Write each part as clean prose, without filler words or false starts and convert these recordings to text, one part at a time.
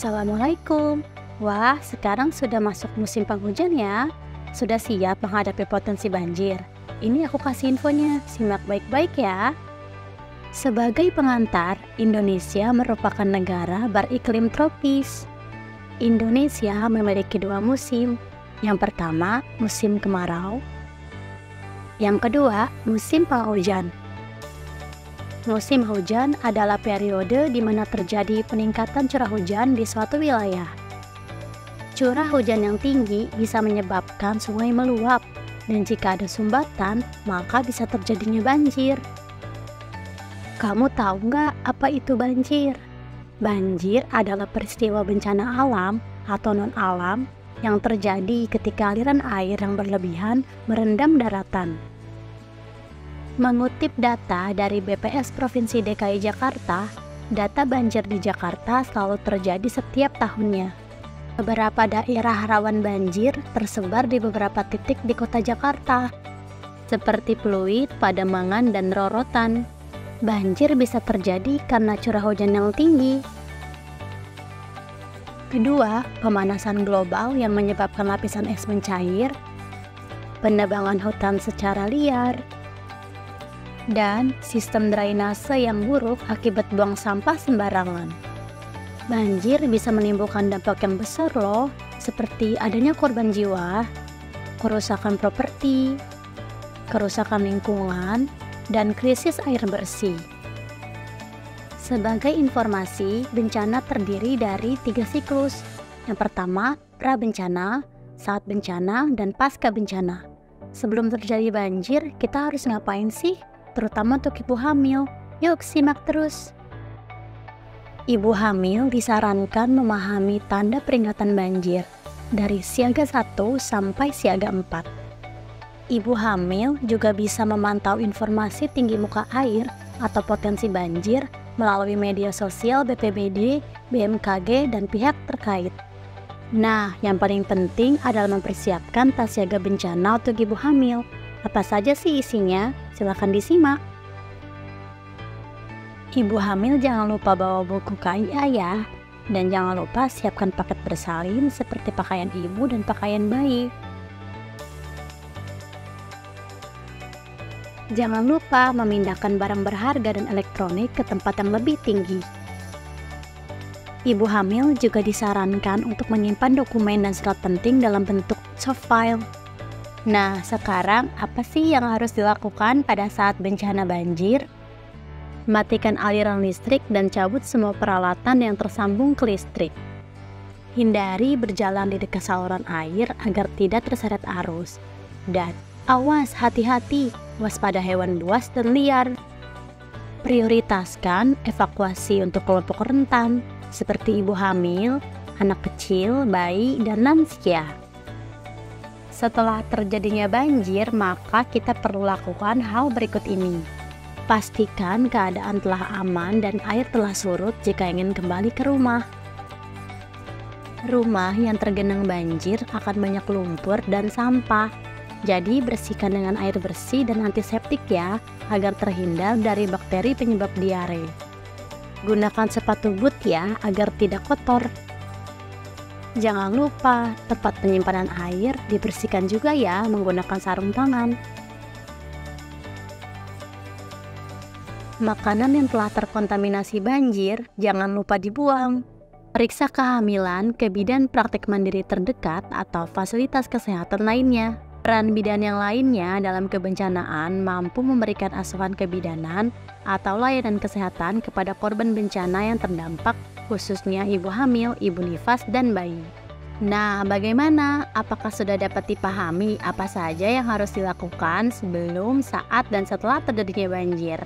Assalamualaikum. Wah, sekarang sudah masuk musim penghujan ya. Sudah siap menghadapi potensi banjir? Ini aku kasih infonya, simak baik-baik ya. Sebagai pengantar, Indonesia merupakan negara beriklim tropis. Indonesia memiliki dua musim. Yang pertama, musim kemarau. Yang kedua, musim penghujan. Musim hujan adalah periode di mana terjadi peningkatan curah hujan di suatu wilayah. Curah hujan yang tinggi bisa menyebabkan sungai meluap, dan jika ada sumbatan, maka bisa terjadinya banjir. Kamu tahu nggak apa itu banjir? Banjir adalah peristiwa bencana alam atau non-alam yang terjadi ketika aliran air yang berlebihan merendam daratan. Mengutip data dari BPS Provinsi DKI Jakarta, data banjir di Jakarta selalu terjadi setiap tahunnya. Beberapa daerah rawan banjir tersebar di beberapa titik di kota Jakarta, seperti Pluit, Pademangan, dan Rorotan. Banjir bisa terjadi karena curah hujan yang tinggi. Kedua, pemanasan global yang menyebabkan lapisan es mencair, penebangan hutan secara liar, dan sistem drainase yang buruk akibat buang sampah sembarangan. Banjir bisa menimbulkan dampak yang besar loh, seperti adanya korban jiwa, kerusakan properti, kerusakan lingkungan, dan krisis air bersih. Sebagai informasi, bencana terdiri dari 3 siklus. Yang pertama, pra-bencana, saat bencana, dan pasca bencana. Sebelum terjadi banjir, kita harus ngapain sih? Terutama untuk ibu hamil. Yuk simak terus. Ibu hamil disarankan memahami tanda peringatan banjir dari siaga 1 sampai siaga 4. Ibu hamil juga bisa memantau informasi tinggi muka air atau potensi banjir melalui media sosial BPBD, BMKG, dan pihak terkait. Nah, yang paling penting adalah mempersiapkan tas siaga bencana untuk ibu hamil. Apa saja sih isinya? Silakan disimak. Ibu hamil jangan lupa bawa buku KIA ya. Dan jangan lupa siapkan paket bersalin seperti pakaian ibu dan pakaian bayi. Jangan lupa memindahkan barang berharga dan elektronik ke tempat yang lebih tinggi. Ibu hamil juga disarankan untuk menyimpan dokumen dan surat penting dalam bentuk soft file. Nah, sekarang apa sih yang harus dilakukan pada saat bencana banjir? Matikan aliran listrik dan cabut semua peralatan yang tersambung ke listrik. Hindari berjalan di dekat saluran air agar tidak terseret arus. Dan awas, hati-hati, waspada hewan buas dan liar. Prioritaskan evakuasi untuk kelompok rentan, seperti ibu hamil, anak kecil, bayi, dan lansia. Setelah terjadinya banjir, maka kita perlu lakukan hal berikut ini. Pastikan keadaan telah aman dan air telah surut jika ingin kembali ke rumah. Rumah yang tergenang banjir akan banyak lumpur dan sampah. Jadi bersihkan dengan air bersih dan antiseptik ya, agar terhindar dari bakteri penyebab diare. Gunakan sepatu boot ya, agar tidak kotor. Jangan lupa, tempat penyimpanan air dibersihkan juga ya menggunakan sarung tangan. Makanan yang telah terkontaminasi banjir, jangan lupa dibuang. Periksa kehamilan ke bidan praktik mandiri terdekat atau fasilitas kesehatan lainnya. Peran bidan yang lainnya dalam kebencanaan mampu memberikan asuhan kebidanan atau layanan kesehatan kepada korban bencana yang terdampak, khususnya ibu hamil, ibu nifas, dan bayi. Nah, bagaimana? Apakah sudah dapat dipahami apa saja yang harus dilakukan sebelum, saat, dan setelah terjadinya banjir?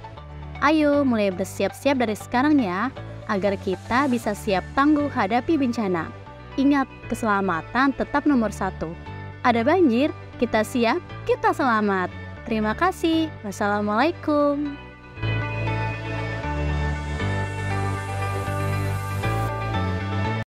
Ayo mulai bersiap-siap dari sekarang ya, agar kita bisa siap tangguh hadapi bencana. Ingat, keselamatan tetap nomor 1. Ada banjir, kita siap, kita selamat. Terima kasih. Wassalamualaikum.